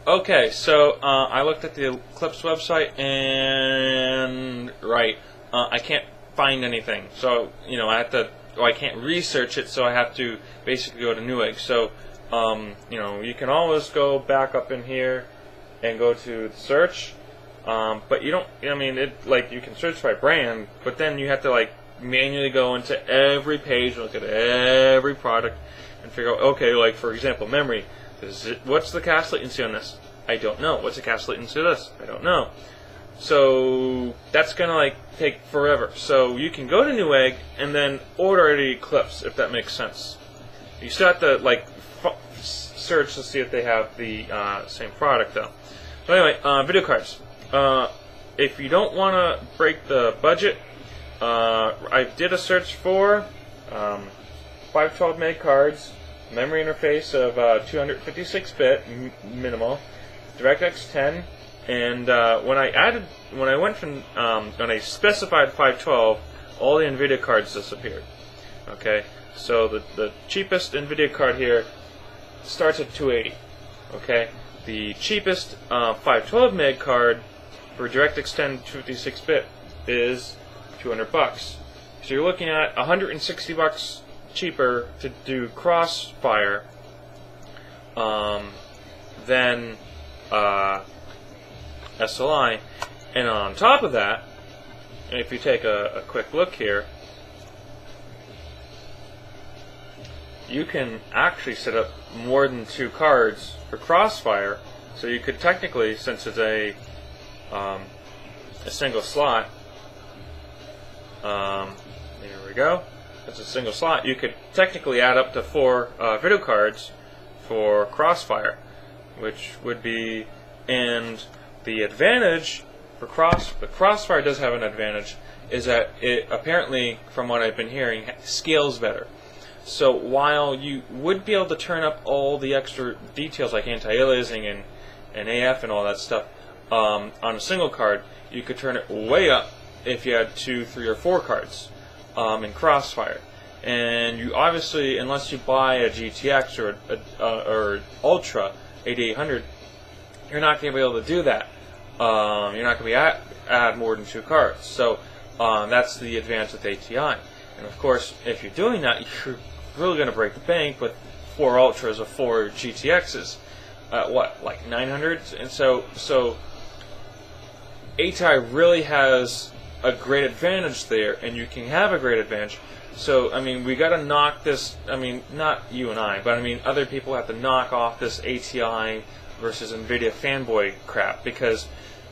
Okay, so I looked at the Eclipse website and I can't find anything. So I can't research it, so I have to basically go to Newegg. So you can always go back up in here and go to search, but you don't. You can search by brand, but then you have to manually go into every page, look at every product, and figure out, okay, for example, memory. What's the cache latency on this? I don't know. What's the cache latency of this? I don't know. So that's gonna take forever. So you can go to Newegg and then order the Eclipse, if that makes sense. You still have to search to see if they have the same product though. So anyway, video cards. If you don't want to break the budget, I did a search for 512 meg cards, memory interface of 256-bit minimal, DirectX 10, and when I went from when I specified 512, all the NVIDIA cards disappeared. Okay, so the cheapest NVIDIA card here starts at 280. Okay, the cheapest 512 meg card for DirectX 10 256-bit is $200. So you're looking at $160 cheaper to do Crossfire than SLI, and on top of that, if you take a quick look here, you can actually set up more than 2 cards for Crossfire. So you could technically, since it's a single slot, there we go. It's a single slot. You could technically add up to 4 video cards for Crossfire, which would be, and the advantage for the Crossfire does have an advantage, is that it apparently, from what I've been hearing, scales better. So while you would be able to turn up all the extra details like anti-aliasing and AF and all that stuff on a single card, you could turn it way up if you had 2, 3, or 4 cards in Crossfire. And you obviously, unless you buy a GTX or Ultra 8800, you're not going to be able to do that. You're not going to be add more than 2 cards. So that's the advantage with ATI. And of course, if you're doing that, you're really going to break the bank with 4 Ultras or 4 GTXs. What, like 900? And so ATI really has a great advantage there, and you can have a great advantage. So, we got to knock this, not you and I, but other people have to knock off this ATI versus NVIDIA fanboy crap, because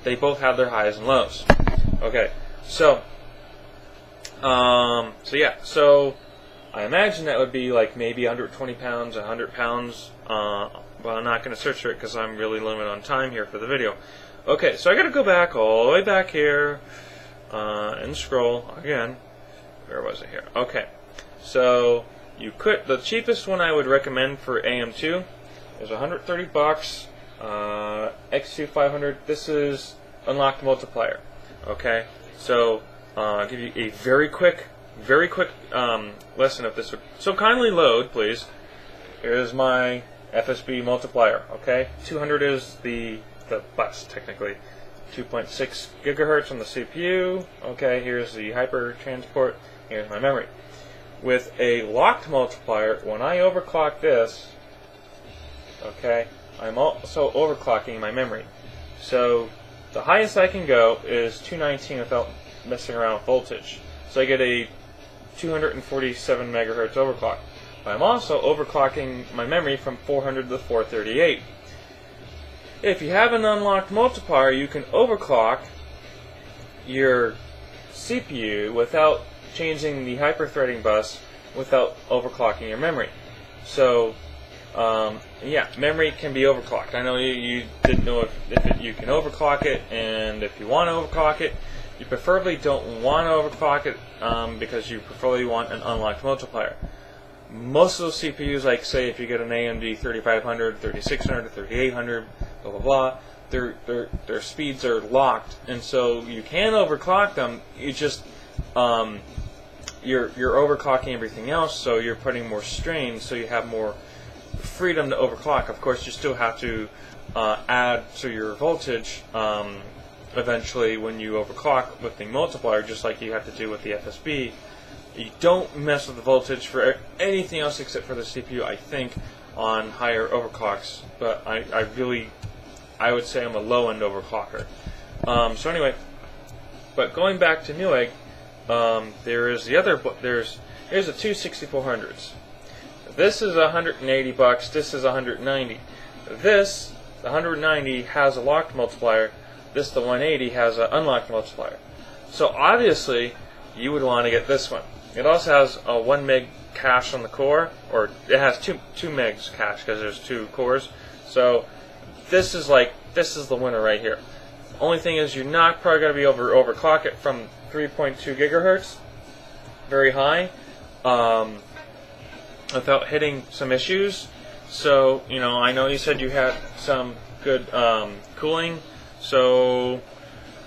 they both have their highs and lows. Okay, so I imagine that would be maybe 120 pounds, 100 pounds, but I'm not going to search for it because I'm really limited on time here for the video. Okay, so I got to go back all the way back here and scroll again. Where was it here? Okay, so the cheapest one I would recommend for AM2 is $130. X2 500. This is unlocked multiplier. Okay, so I'll give you a very quick lesson of this. So kindly load, please. Here's my FSB multiplier. Okay, 200 is the bus technically. 2.6 gigahertz on the CPU. Okay, here's the hyper transport. Here's my memory. With a locked multiplier, when I overclock this, okay, I'm also overclocking my memory. So the highest I can go is 219 without messing around with voltage. So I get a 247 megahertz overclock. But I'm also overclocking my memory from 400 to 438. If you have an unlocked multiplier, you can overclock your CPU without changing the hyperthreading bus, without overclocking your memory. So memory can be overclocked. I know you didn't know if you can overclock it, and if you want to overclock it, you preferably don't want to overclock it because you preferably want an unlocked multiplier. Most of those CPUs, like say if you get an AMD 3500, 3600, 3800, blah blah blah, their speeds are locked, and so you can overclock them. You just you're overclocking everything else, so you're putting more strain, so you have more freedom to overclock. Of course, you still have to add to your voltage eventually when you overclock with the multiplier, just like you have to do with the FSB. You don't mess with the voltage for anything else except for the CPU, I think, on higher overclocks. But I would say I'm a low-end overclocker. So anyway, but going back to Newegg, here's the two 6400s. This is $180. This is $190. This, the 190, has a locked multiplier. This, the 180, has an unlocked multiplier. So obviously, you would want to get this one. It also has a 1 meg cache on the core, or it has 2 megs cache because there's 2 cores. So this is the winner right here. Only thing is, you're not probably going to be overclock it from 3.2 gigahertz, very high, without hitting some issues. So, you know, I know you said you had some good cooling, so,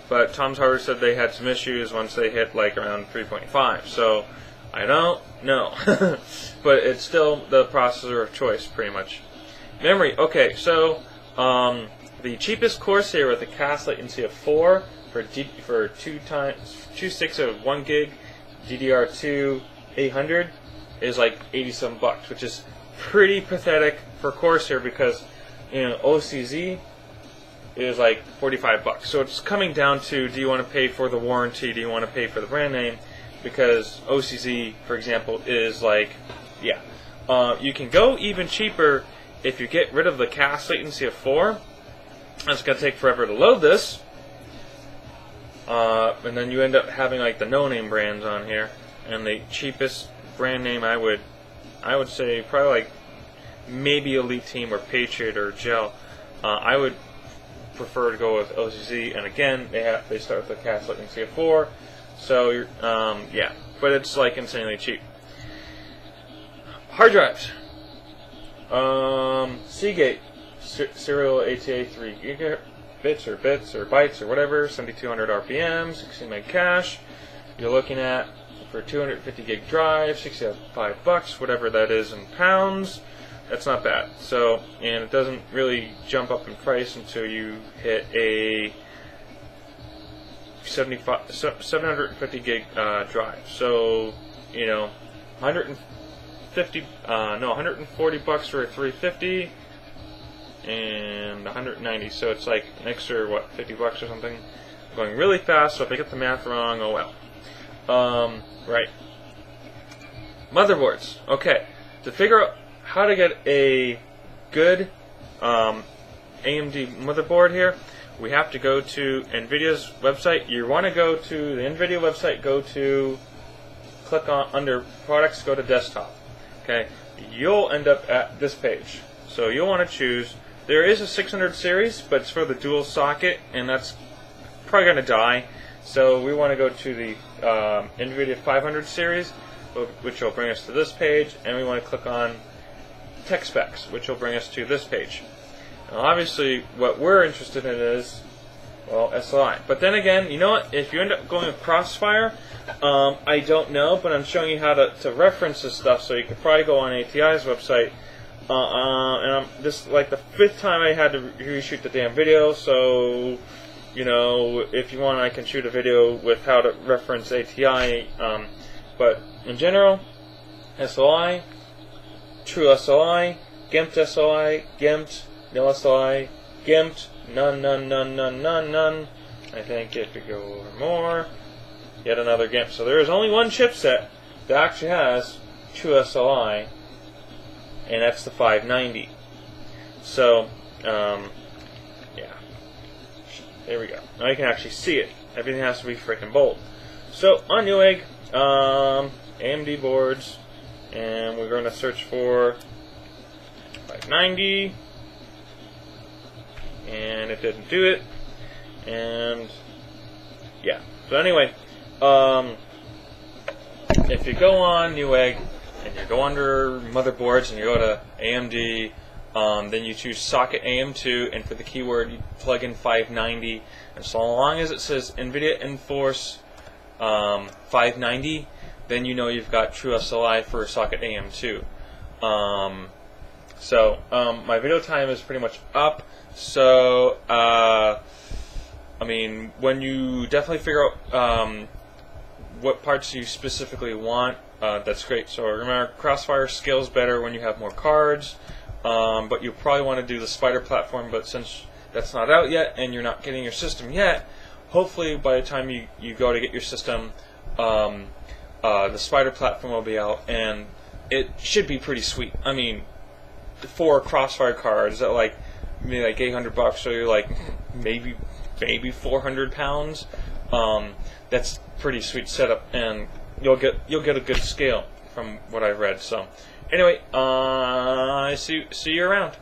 but Tom's Hardware said they had some issues once they hit like around 3.5. So, I don't know, but it's still the processor of choice, pretty much. Memory, okay, so the cheapest Corsair with a cache latency of 4 for 2 sticks of 1 gig DDR2 800 is like 87 bucks, which is pretty pathetic for Corsair because, you know, OCZ is like 45 bucks. So it's coming down to, do you want to pay for the warranty? Do you want to pay for the brand name? Because OCZ, for example, is like, yeah. You can go even cheaper if you get rid of the cache latency of 4. It's going to take forever to load this. And then you end up having like the no-name brands on here. And the cheapest brand name I would say probably like maybe Elite Team or Patriot or Gel. I would prefer to go with OCZ, and again they start with a cache latency of 4. So you're, yeah, but it's like insanely cheap. Hard drives. Seagate serial ATA 3 gigabits or bits or bytes or whatever, 7200 RPM, 16 meg cache. You're looking at, for 250 gig drive, 65 bucks, whatever that is in pounds. That's not bad. So, and it doesn't really jump up in price until you hit a 750 gig drive. So, you know, 140 bucks for a 350 and 190. So it's like an extra, what, 50 bucks or something. Going really fast, so if I get the math wrong, oh well. Right. Motherboards. Okay. To figure out how to get a good AMD motherboard here, we have to go to NVIDIA's website. You want to go to the NVIDIA website, click on under products, go to desktop. Okay, you'll end up at this page. So you'll want to choose, there is a 600 series, but it's for the dual socket, and that's probably going to die. So we want to go to the NVIDIA 500 series, which will bring us to this page, and we want to click on tech specs, which will bring us to this page. Now, obviously, what we're interested in is, well, SLI. But then again, you know what? If you end up going with Crossfire, I don't know, but I'm showing you how to reference this stuff, so you could probably go on ATI's website. And this is like the 5th time I had to reshoot the damn video, so, you know, if you want, I can shoot a video with how to reference ATI. But in general, SLI, True SLI, GIMP SLI, GIMP, Nil SLI, GIMP, none. I think if you go over more, yet another GIMP. So there is only one chipset that actually has True SLI, and that's the 590. So, yeah. There we go. Now you can actually see it. Everything has to be freaking bold. So, on Newegg, AMD boards, and we're going to search for 590, and it didn't do it, and yeah. So anyway, if you go on Newegg and you go under motherboards and you go to AMD, then you choose socket AM2, and for the keyword you plug in 590, and so long as it says NVIDIA Enforce 590, then you know you've got True SLI for socket AM2. So my video time is pretty much up. So I mean, when you definitely figure out what parts you specifically want, that's great. So remember, Crossfire scales better when you have more cards, but you probably want to do the spider platform. But since that's not out yet and you're not getting your system yet, hopefully by the time you go to get your system, the spider platform will be out, and it should be pretty sweet. I mean, 4 Crossfire cards at like maybe like $800, so you're like maybe 400 pounds. That's pretty sweet setup, and you'll get a good scale from what I've read. So anyway, see you around.